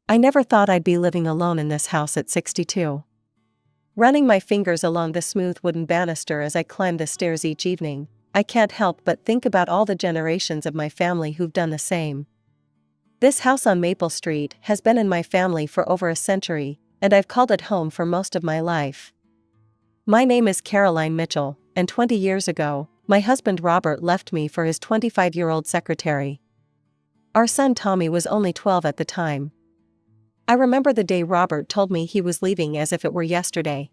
I never thought I'd be living alone in this house at 62. Running my fingers along the smooth wooden banister as I climb the stairs each evening, I can't help but think about all the generations of my family who've done the same. This house on Maple Street has been in my family for over a century, and I've called it home for most of my life. My name is Caroline Mitchell, and 20 years ago, my husband Robert left me for his 25-year-old secretary. Our son Tommy was only 12 at the time. I remember the day Robert told me he was leaving as if it were yesterday.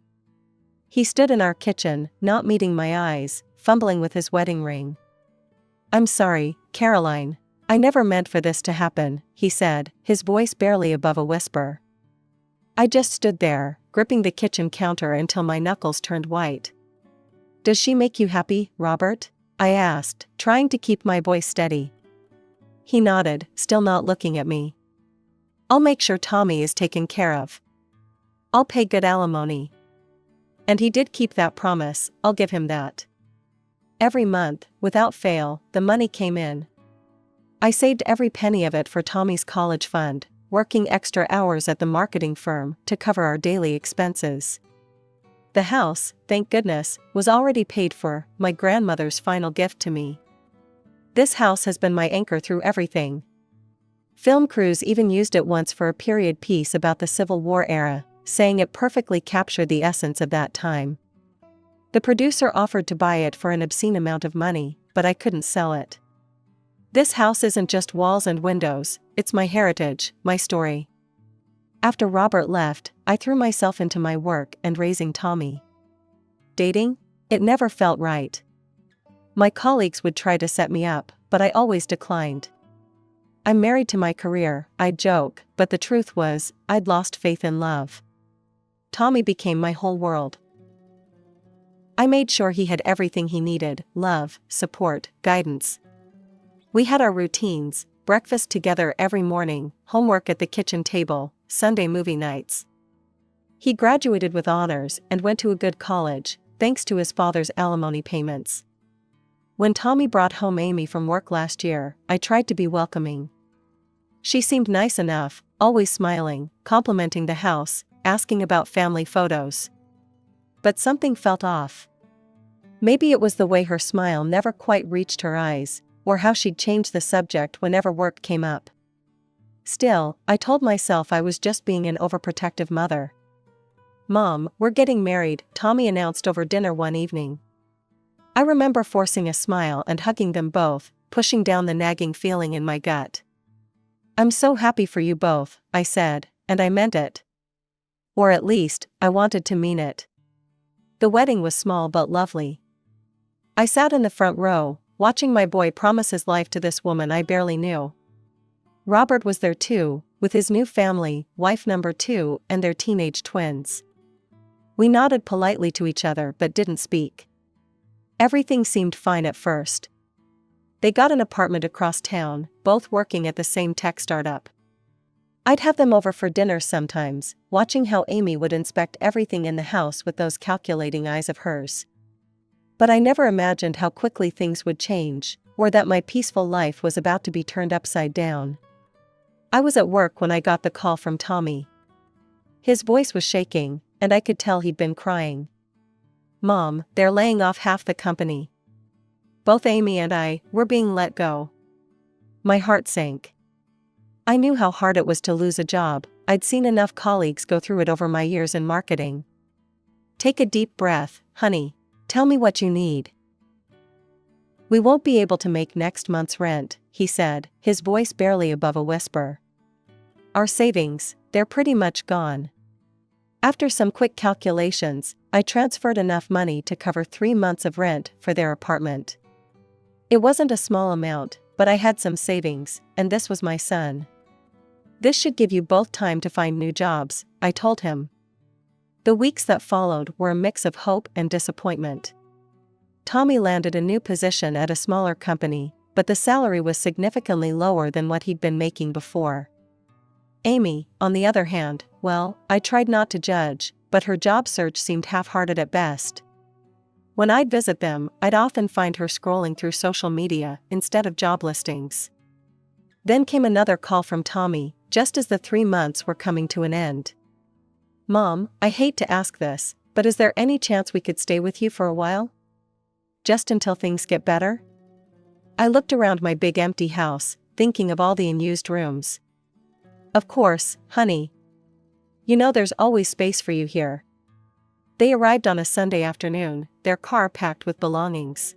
He stood in our kitchen, not meeting my eyes, fumbling with his wedding ring. "I'm sorry, Caroline. I never meant for this to happen," he said, his voice barely above a whisper. I just stood there, gripping the kitchen counter until my knuckles turned white. "Does she make you happy, Robert?" I asked, trying to keep my voice steady. He nodded, still not looking at me. "I'll make sure Tommy is taken care of. I'll pay good alimony." And he did keep that promise, I'll give him that. Every month, without fail, the money came in. I saved every penny of it for Tommy's college fund, working extra hours at the marketing firm to cover our daily expenses. The house, thank goodness, was already paid for, my grandmother's final gift to me. This house has been my anchor through everything. Film crews even used it once for a period piece about the Civil War era, saying it perfectly captured the essence of that time. The producer offered to buy it for an obscene amount of money, but I couldn't sell it. This house isn't just walls and windows, it's my heritage, my story. After Robert left, I threw myself into my work and raising Tommy. Dating? It never felt right. My colleagues would try to set me up, but I always declined. "I'm married to my career," I'd joke, but the truth was, I'd lost faith in love. Tommy became my whole world. I made sure he had everything he needed: love, support, guidance. We had our routines: breakfast together every morning, homework at the kitchen table, Sunday movie nights. He graduated with honors and went to a good college, thanks to his father's alimony payments. When Tommy brought home Amy from work last year, I tried to be welcoming. She seemed nice enough, always smiling, complimenting the house, asking about family photos. But something felt off. Maybe it was the way her smile never quite reached her eyes, or how she'd change the subject whenever work came up. Still, I told myself I was just being an overprotective mother. "Mom, we're getting married," Tommy announced over dinner one evening. I remember forcing a smile and hugging them both, pushing down the nagging feeling in my gut. "I'm so happy for you both," I said, and I meant it. Or at least, I wanted to mean it. The wedding was small but lovely. I sat in the front row, watching my boy promise his life to this woman I barely knew. Robert was there too, with his new family, wife number 2, and their teenage twins. We nodded politely to each other but didn't speak. Everything seemed fine at first. They got an apartment across town, both working at the same tech startup. I'd have them over for dinner sometimes, watching how Amy would inspect everything in the house with those calculating eyes of hers. But I never imagined how quickly things would change, or that my peaceful life was about to be turned upside down. I was at work when I got the call from Tommy. His voice was shaking, and I could tell he'd been crying. "Mom, they're laying off half the company. Both Amy and I, we're being let go." My heart sank. I knew how hard it was to lose a job. I'd seen enough colleagues go through it over my years in marketing. "Take a deep breath, honey. Tell me what you need." "We won't be able to make next month's rent," he said, his voice barely above a whisper. "Our savings, they're pretty much gone." After some quick calculations, I transferred enough money to cover 3 months of rent for their apartment. It wasn't a small amount, but I had some savings, and this was my son. "This should give you both time to find new jobs," I told him. The weeks that followed were a mix of hope and disappointment. Tommy landed a new position at a smaller company, but the salary was significantly lower than what he'd been making before. Amy, on the other hand, well, I tried not to judge, but her job search seemed half-hearted at best. When I'd visit them, I'd often find her scrolling through social media instead of job listings. Then came another call from Tommy, just as the 3 months were coming to an end. "Mom, I hate to ask this, but is there any chance we could stay with you for a while? Just until things get better?" I looked around my big empty house, thinking of all the unused rooms. "Of course, honey. You know there's always space for you here." They arrived on a Sunday afternoon, their car packed with belongings.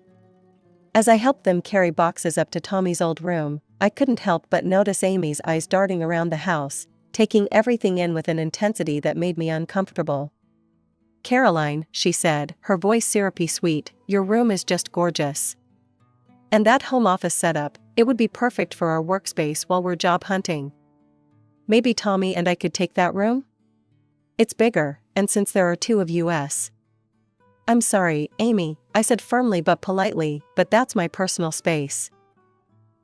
As I helped them carry boxes up to Tommy's old room, I couldn't help but notice Amy's eyes darting around the house, taking everything in with an intensity that made me uncomfortable. "Caroline," she said, her voice syrupy sweet, "your room is just gorgeous. And that home office setup, it would be perfect for our workspace while we're job hunting. Maybe Tommy and I could take that room? It's bigger, and since there are 2 of us." "I'm sorry, Amy," I said firmly but politely, "but that's my personal space.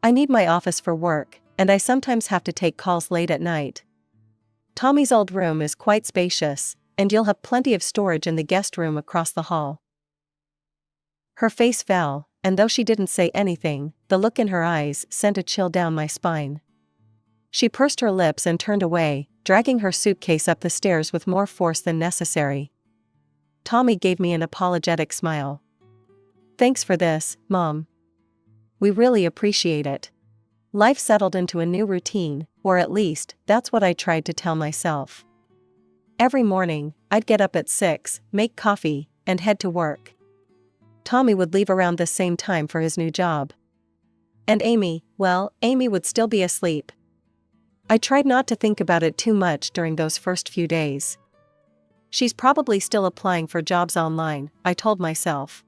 I need my office for work, and I sometimes have to take calls late at night. Tommy's old room is quite spacious, and you'll have plenty of storage in the guest room across the hall." Her face fell, and though she didn't say anything, the look in her eyes sent a chill down my spine. She pursed her lips and turned away, dragging her suitcase up the stairs with more force than necessary. Tommy gave me an apologetic smile. "Thanks for this, Mom. We really appreciate it." Life settled into a new routine, or at least, that's what I tried to tell myself. Every morning, I'd get up at 6, make coffee, and head to work. Tommy would leave around the same time for his new job. And Amy, well, Amy would still be asleep. I tried not to think about it too much during those first few days. "She's probably still applying for jobs online," I told myself.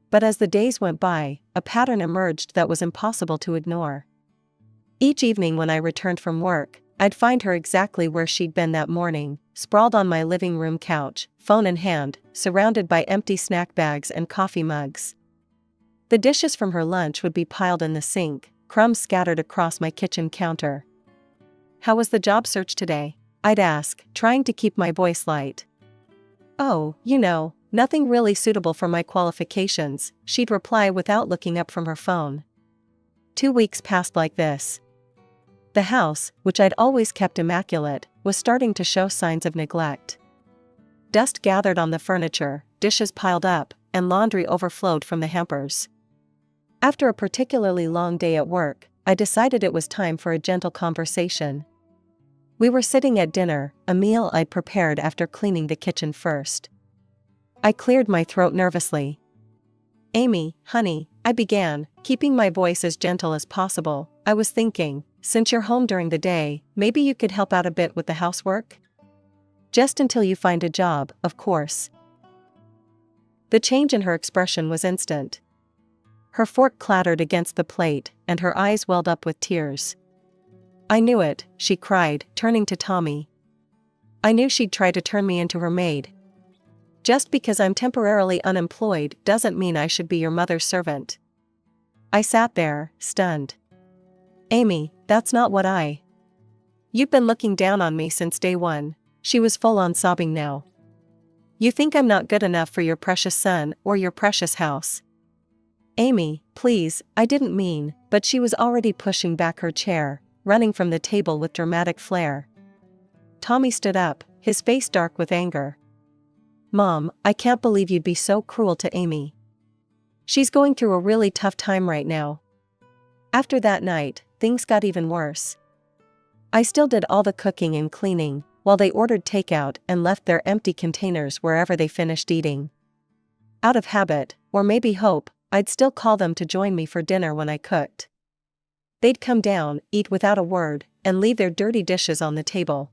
But as the days went by, a pattern emerged that was impossible to ignore. Each evening when I returned from work, I'd find her exactly where she'd been that morning, sprawled on my living room couch, phone in hand, surrounded by empty snack bags and coffee mugs. The dishes from her lunch would be piled in the sink, crumbs scattered across my kitchen counter. "How was the job search today?" I'd ask, trying to keep my voice light. "Oh, nothing really suitable for my qualifications," she'd reply without looking up from her phone. 2 weeks passed like this. The house, which I'd always kept immaculate, was starting to show signs of neglect. Dust gathered on the furniture, dishes piled up, and laundry overflowed from the hampers. After a particularly long day at work, I decided it was time for a gentle conversation. We were sitting at dinner, a meal I'd prepared after cleaning the kitchen first. I cleared my throat nervously. "Amy, honey," I began, keeping my voice as gentle as possible, "I was thinking, since you're home during the day, maybe you could help out a bit with the housework? Just until you find a job, of course." The change in her expression was instant. Her fork clattered against the plate, and her eyes welled up with tears. "I knew it," she cried, turning to Tommy. "I knew she'd try to turn me into her maid. Just because I'm temporarily unemployed doesn't mean I should be your mother's servant." I sat there, stunned. "Amy, that's not what You've been looking down on me since day one." She was full on sobbing now. "You think I'm not good enough for your precious son or your precious house." "Amy, please, I didn't mean," but she was already pushing back her chair, running from the table with dramatic flair. Tommy stood up, his face dark with anger. "Mom, I can't believe you'd be so cruel to Amy. She's going through a really tough time right now." After that night, things got even worse. I still did all the cooking and cleaning, while they ordered takeout and left their empty containers wherever they finished eating. Out of habit, or maybe hope, I'd still call them to join me for dinner when I cooked. They'd come down, eat without a word, and leave their dirty dishes on the table.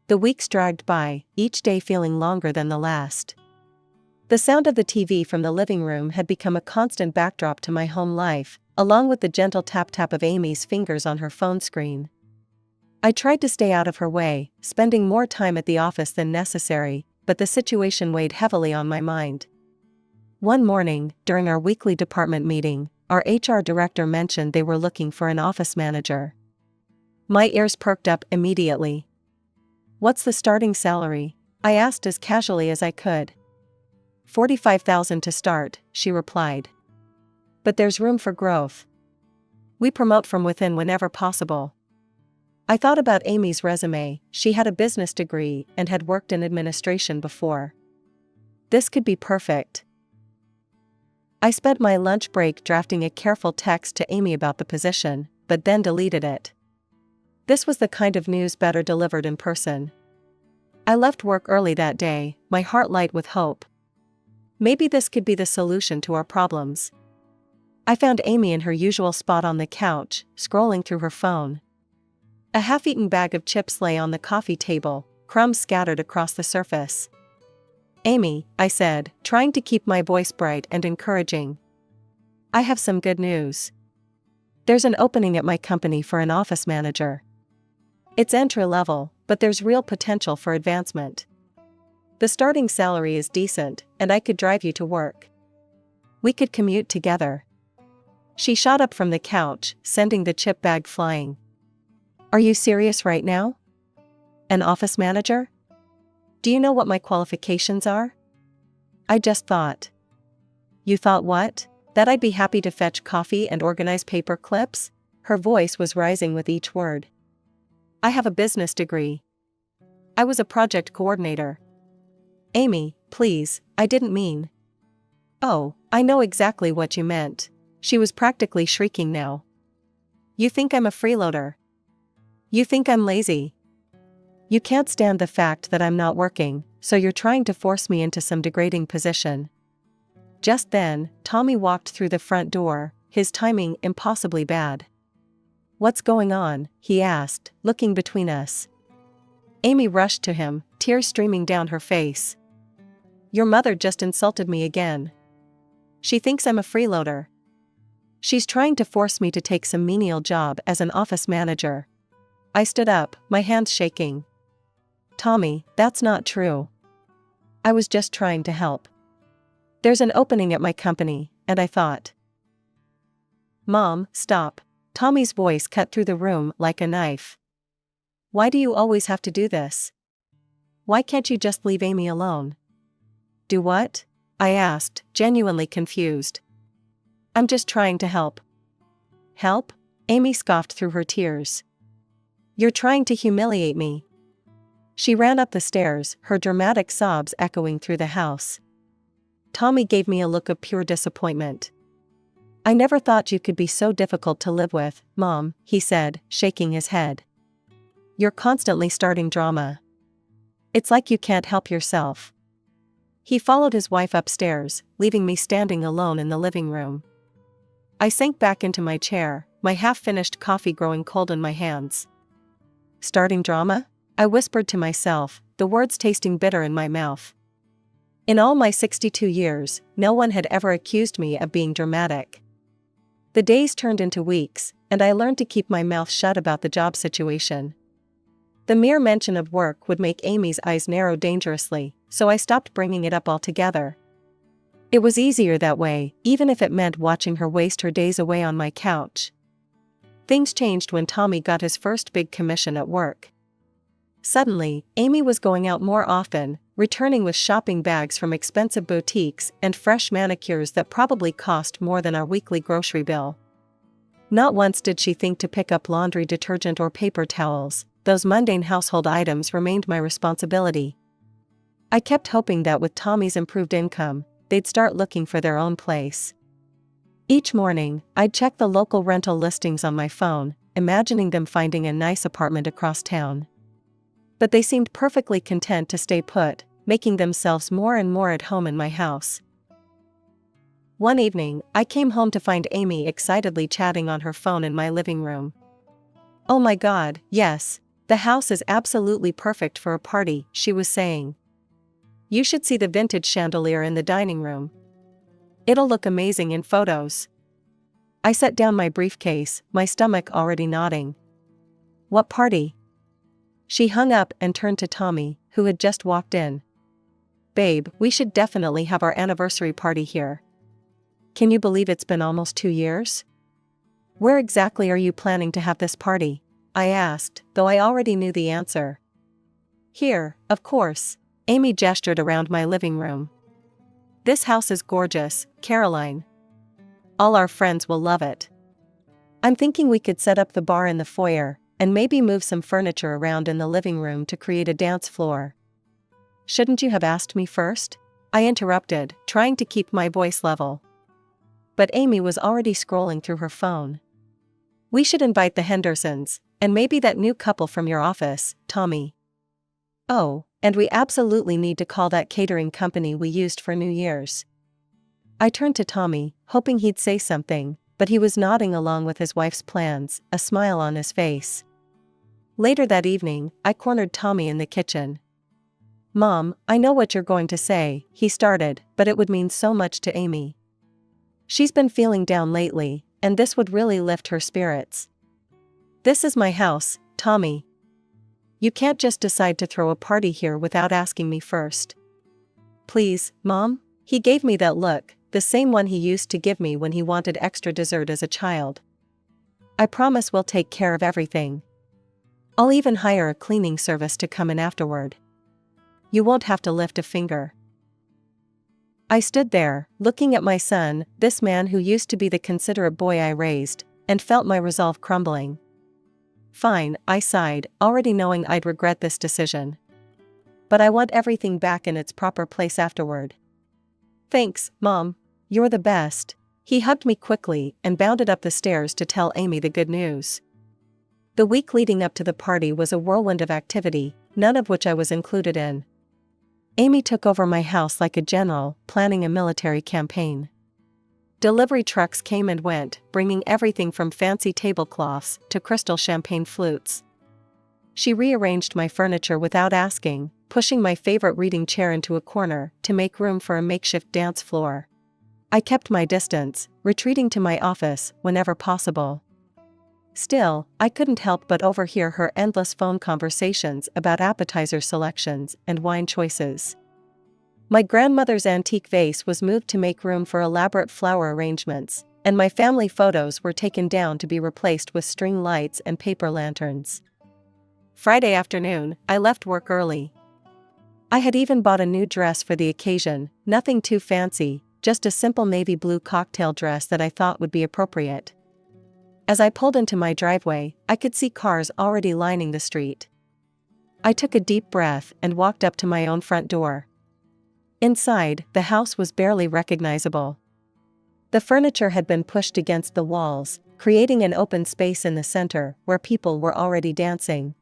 The weeks dragged by, each day feeling longer than the last. The sound of the TV from the living room had become a constant backdrop to my home life, along with the gentle tap-tap of Amy's fingers on her phone screen. I tried to stay out of her way, spending more time at the office than necessary, but the situation weighed heavily on my mind. One morning, during our weekly department meeting, our HR director mentioned they were looking for an office manager. My ears perked up immediately. "What's the starting salary?" I asked as casually as I could. $45,000 to start, she replied. "But there's room for growth. We promote from within whenever possible." I thought about Amy's resume. She had a business degree and had worked in administration before. This could be perfect. I spent my lunch break drafting a careful text to Amy about the position, but then deleted it. This was the kind of news better delivered in person. I left work early that day, my heart light with hope. Maybe this could be the solution to our problems. I found Amy in her usual spot on the couch, scrolling through her phone. A half-eaten bag of chips lay on the coffee table, crumbs scattered across the surface. "Amy," I said, trying to keep my voice bright and encouraging. "I have some good news. There's an opening at my company for an office manager. It's entry-level, but there's real potential for advancement. The starting salary is decent, and I could drive you to work. We could commute together." She shot up from the couch, sending the chip bag flying. "Are you serious right now? An office manager? Do you know what my qualifications are?" I just thought. "You thought what? That I'd be happy to fetch coffee and organize paper clips?" Her voice was rising with each word. "I have a business degree. I was a project coordinator." "Amy, please, I didn't mean." "Oh, I know exactly what you meant." She was practically shrieking now. "You think I'm a freeloader. You think I'm lazy. You can't stand the fact that I'm not working, so you're trying to force me into some degrading position." Just then, Tommy walked through the front door, his timing impossibly bad. "What's going on?" he asked, looking between us. Amy rushed to him, tears streaming down her face. "Your mother just insulted me again. She thinks I'm a freeloader. She's trying to force me to take some menial job as an office manager." I stood up, my hands shaking. "Tommy, that's not true. I was just trying to help. There's an opening at my company, and I thought." "Mom, stop." Tommy's voice cut through the room like a knife. "Why do you always have to do this? Why can't you just leave Amy alone?" "Do what?" I asked, genuinely confused. "I'm just trying to help." "Help?" Amy scoffed through her tears. "You're trying to humiliate me." She ran up the stairs, her dramatic sobs echoing through the house. Tommy gave me a look of pure disappointment. "I never thought you could be so difficult to live with, Mom," he said, shaking his head. "You're constantly starting drama. It's like you can't help yourself." He followed his wife upstairs, leaving me standing alone in the living room. I sank back into my chair, my half-finished coffee growing cold in my hands. "Starting drama?" I whispered to myself, the words tasting bitter in my mouth. In all my 62 years, no one had ever accused me of being dramatic. The days turned into weeks, and I learned to keep my mouth shut about the job situation. The mere mention of work would make Amy's eyes narrow dangerously, so I stopped bringing it up altogether. It was easier that way, even if it meant watching her waste her days away on my couch. Things changed when Tommy got his first big commission at work. Suddenly, Amy was going out more often, returning with shopping bags from expensive boutiques and fresh manicures that probably cost more than our weekly grocery bill. Not once did she think to pick up laundry detergent or paper towels. Those mundane household items remained my responsibility. I kept hoping that with Tommy's improved income, they'd start looking for their own place. Each morning, I'd check the local rental listings on my phone, imagining them finding a nice apartment across town. But they seemed perfectly content to stay put, making themselves more and more at home in my house. One evening, I came home to find Amy excitedly chatting on her phone in my living room. "Oh my God, yes, the house is absolutely perfect for a party," she was saying. "You should see the vintage chandelier in the dining room. It'll look amazing in photos." I set down my briefcase, my stomach already nodding. "What party?" She hung up and turned to Tommy, who had just walked in. "Babe, we should definitely have our anniversary party here. Can you believe it's been almost 2 years? Where exactly are you planning to have this party?" I asked, though I already knew the answer. "Here, of course." Amy gestured around my living room. "This house is gorgeous, Caroline. All our friends will love it. I'm thinking we could set up the bar in the foyer, and maybe move some furniture around in the living room to create a dance floor. Shouldn't you have asked me first? I interrupted, trying to keep my voice level. But Amy was already scrolling through her phone. We should invite the Hendersons, and maybe that new couple from your office, Tommy. Oh, and we absolutely need to call that catering company we used for New Year's. I turned to Tommy, hoping he'd say something, but he was nodding along with his wife's plans, a smile on his face. Later that evening, I cornered Tommy in the kitchen. Mom, I know what you're going to say, he started, but it would mean so much to Amy. She's been feeling down lately, and this would really lift her spirits. This is my house, Tommy. You can't just decide to throw a party here without asking me first. Please, Mom? He gave me that look, the same one he used to give me when he wanted extra dessert as a child. I promise we'll take care of everything. I'll even hire a cleaning service to come in afterward. You won't have to lift a finger. I stood there, looking at my son, this man who used to be the considerate boy I raised, and felt my resolve crumbling. Fine, I sighed, already knowing I'd regret this decision. But I want everything back in its proper place afterward. Thanks, Mom. You're the best. He hugged me quickly and bounded up the stairs to tell Amy the good news. The week leading up to the party was a whirlwind of activity, none of which I was included in. Amy took over my house like a general, planning a military campaign. Delivery trucks came and went, bringing everything from fancy tablecloths to crystal champagne flutes. She rearranged my furniture without asking, pushing my favorite reading chair into a corner to make room for a makeshift dance floor. I kept my distance, retreating to my office whenever possible. Still, I couldn't help but overhear her endless phone conversations about appetizer selections and wine choices. My grandmother's antique vase was moved to make room for elaborate flower arrangements, and my family photos were taken down to be replaced with string lights and paper lanterns. Friday afternoon, I left work early. I had even bought a new dress for the occasion, nothing too fancy, just a simple navy blue cocktail dress that I thought would be appropriate. As I pulled into my driveway, I could see cars already lining the street. I took a deep breath and walked up to my own front door. Inside, the house was barely recognizable. The furniture had been pushed against the walls, creating an open space in the center where people were already dancing.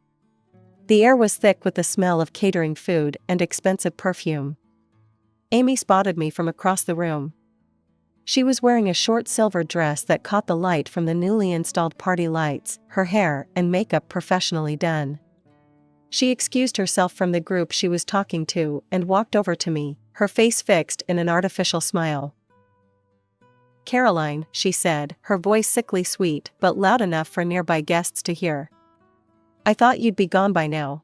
The air was thick with the smell of catering food and expensive perfume. Amy spotted me from across the room. She was wearing a short silver dress that caught the light from the newly installed party lights, her hair and makeup professionally done. She excused herself from the group she was talking to and walked over to me, her face fixed in an artificial smile. Caroline, she said, her voice sickly sweet but loud enough for nearby guests to hear. I thought you'd be gone by now.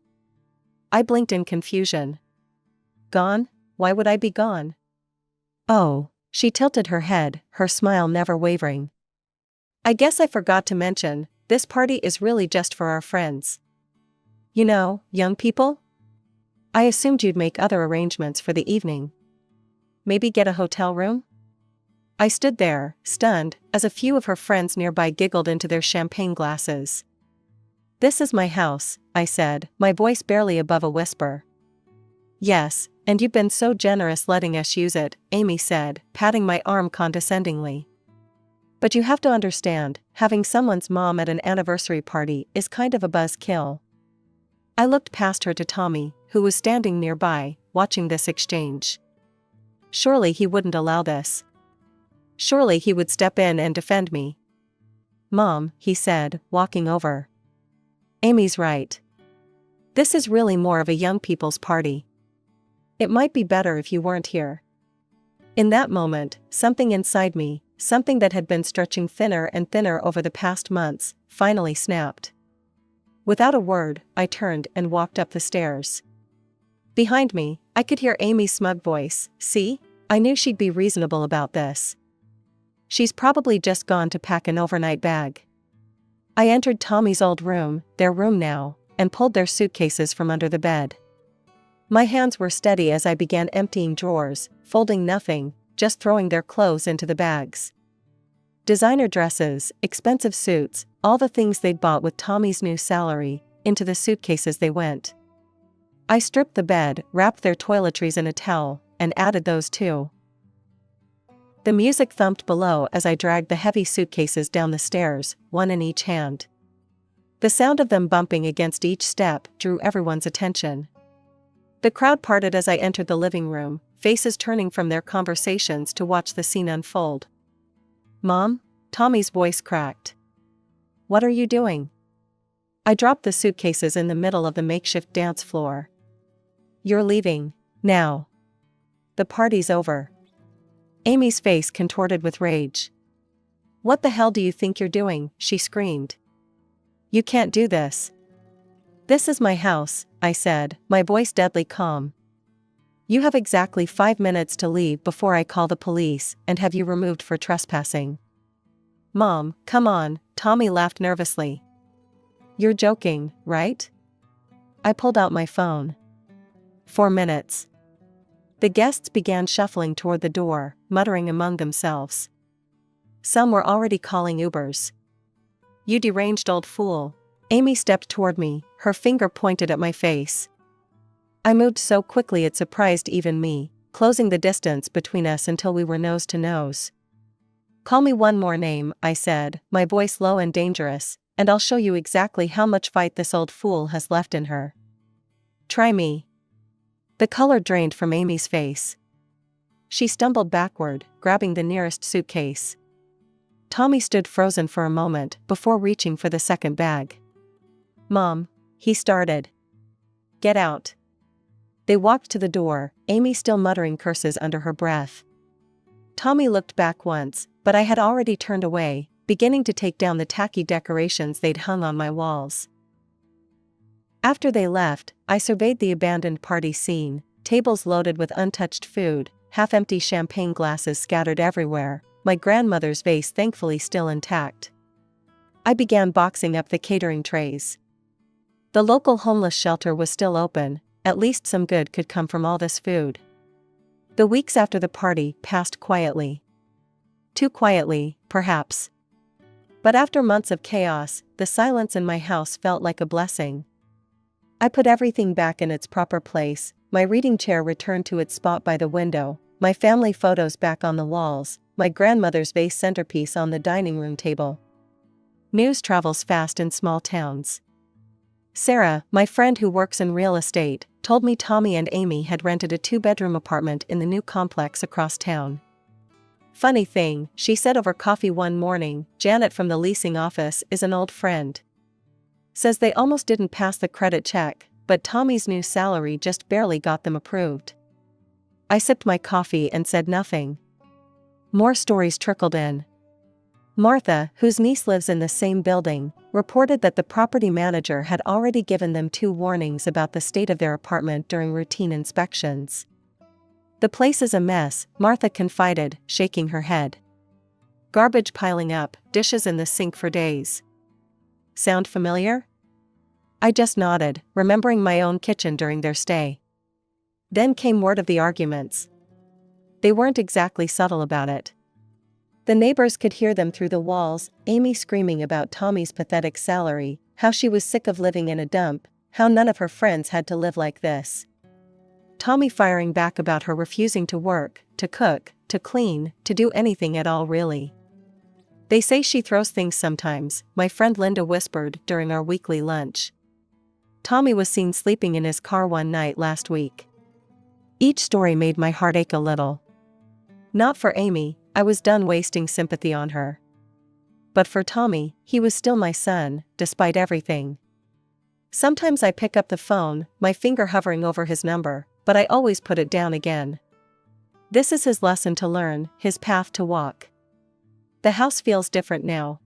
I blinked in confusion. Gone? Why would I be gone? Oh. She tilted her head, her smile never wavering. I guess I forgot to mention, this party is really just for our friends. You know, young people? I assumed you'd make other arrangements for the evening. Maybe get a hotel room? I stood there, stunned, as a few of her friends nearby giggled into their champagne glasses. This is my house, I said, my voice barely above a whisper. Yes, and you've been so generous letting us use it, Amy said, patting my arm condescendingly. But you have to understand, having someone's mom at an anniversary party is kind of a buzzkill. I looked past her to Tommy, who was standing nearby, watching this exchange. Surely he wouldn't allow this. Surely he would step in and defend me. Mom, he said, walking over. Amy's right. This is really more of a young people's party. It might be better if you weren't here. In that moment, something inside me, something that had been stretching thinner and thinner over the past months, finally snapped. Without a word, I turned and walked up the stairs. Behind me, I could hear Amy's smug voice. See? I knew she'd be reasonable about this. She's probably just gone to pack an overnight bag. I entered Tommy's old room, their room now, and pulled their suitcases from under the bed. My hands were steady as I began emptying drawers, folding nothing, just throwing their clothes into the bags. Designer dresses, expensive suits, all the things they'd bought with Tommy's new salary, into the suitcases they went. I stripped the bed, wrapped their toiletries in a towel, and added those too. The music thumped below as I dragged the heavy suitcases down the stairs, one in each hand. The sound of them bumping against each step drew everyone's attention. The crowd parted as I entered the living room, faces turning from their conversations to watch the scene unfold. "Mom?" Tommy's voice cracked. "What are you doing?" I dropped the suitcases in the middle of the makeshift dance floor. "You're leaving, now. The party's over." Amy's face contorted with rage. "What the hell do you think you're doing?" she screamed. "You can't do this." "This is my house," I said, my voice deadly calm. "You have exactly 5 minutes to leave before I call the police and have you removed for trespassing." "Mom, come on," Tommy laughed nervously. "You're joking, right?" I pulled out my phone. 4 minutes. The guests began shuffling toward the door, muttering among themselves. Some were already calling Ubers. "You deranged old fool." Amy stepped toward me, her finger pointed at my face. I moved so quickly it surprised even me, closing the distance between us until we were nose to nose. "Call me one more name," I said, my voice low and dangerous, "and I'll show you exactly how much fight this old fool has left in her. Try me." The color drained from Amy's face. She stumbled backward, grabbing the nearest suitcase. Tommy stood frozen for a moment before reaching for the second bag. "Mom," he started. "Get out." They walked to the door, Amy still muttering curses under her breath. Tommy looked back once, but I had already turned away, beginning to take down the tacky decorations they'd hung on my walls. After they left, I surveyed the abandoned party scene, tables loaded with untouched food, half-empty champagne glasses scattered everywhere, my grandmother's vase thankfully still intact. I began boxing up the catering trays. The local homeless shelter was still open, at least some good could come from all this food. The weeks after the party passed quietly. Too quietly, perhaps. But after months of chaos, the silence in my house felt like a blessing. I put everything back in its proper place, my reading chair returned to its spot by the window, my family photos back on the walls, my grandmother's vase centerpiece on the dining room table. News travels fast in small towns. Sarah, my friend who works in real estate, told me Tommy and Amy had rented a 2-bedroom apartment in the new complex across town. "Funny thing," she said over coffee one morning, "Janet from the leasing office is an old friend. Says they almost didn't pass the credit check, but Tommy's new salary just barely got them approved." I sipped my coffee and said nothing. More stories trickled in. Martha, whose niece lives in the same building, reported that the property manager had already given them 2 warnings about the state of their apartment during routine inspections. "The place is a mess," Martha confided, shaking her head. "Garbage piling up, dishes in the sink for days." Sound familiar? I just nodded, remembering my own kitchen during their stay. Then came word of the arguments. They weren't exactly subtle about it. The neighbors could hear them through the walls, Amy screaming about Tommy's pathetic salary, how she was sick of living in a dump, how none of her friends had to live like this. Tommy firing back about her refusing to work, to cook, to clean, to do anything at all really. "They say she throws things sometimes," my friend Linda whispered during our weekly lunch. "Tommy was seen sleeping in his car one night last week." Each story made my heart ache a little. Not for Amy, I was done wasting sympathy on her. But for Tommy, he was still my son, despite everything. Sometimes I pick up the phone, my finger hovering over his number, but I always put it down again. This is his lesson to learn, his path to walk. The house feels different now.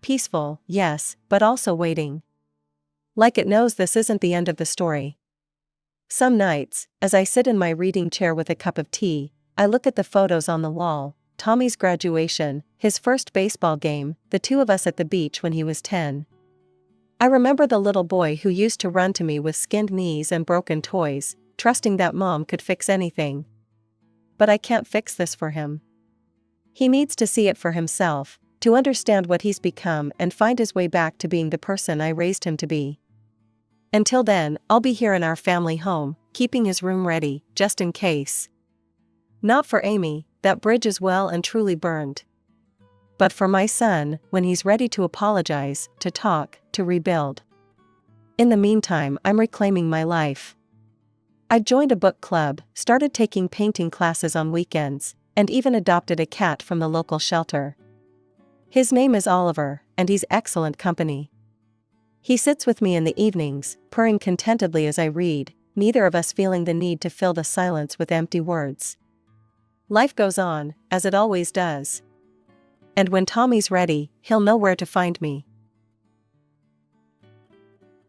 Peaceful, yes, but also waiting. Like it knows this isn't the end of the story. Some nights, as I sit in my reading chair with a cup of tea, I look at the photos on the wall, Tommy's graduation, his first baseball game, the 2 of us at the beach when he was 10. I remember the little boy who used to run to me with skinned knees and broken toys, trusting that Mom could fix anything. But I can't fix this for him. He needs to see it for himself, to understand what he's become and find his way back to being the person I raised him to be. Until then, I'll be here in our family home, keeping his room ready, just in case. Not for Amy, that bridge is well and truly burned. But for my son, when he's ready to apologize, to talk, to rebuild. In the meantime, I'm reclaiming my life. I joined a book club, started taking painting classes on weekends, and even adopted a cat from the local shelter. His name is Oliver, and he's excellent company. He sits with me in the evenings, purring contentedly as I read, neither of us feeling the need to fill the silence with empty words. Life goes on, as it always does. And when Tommy's ready, he'll know where to find me.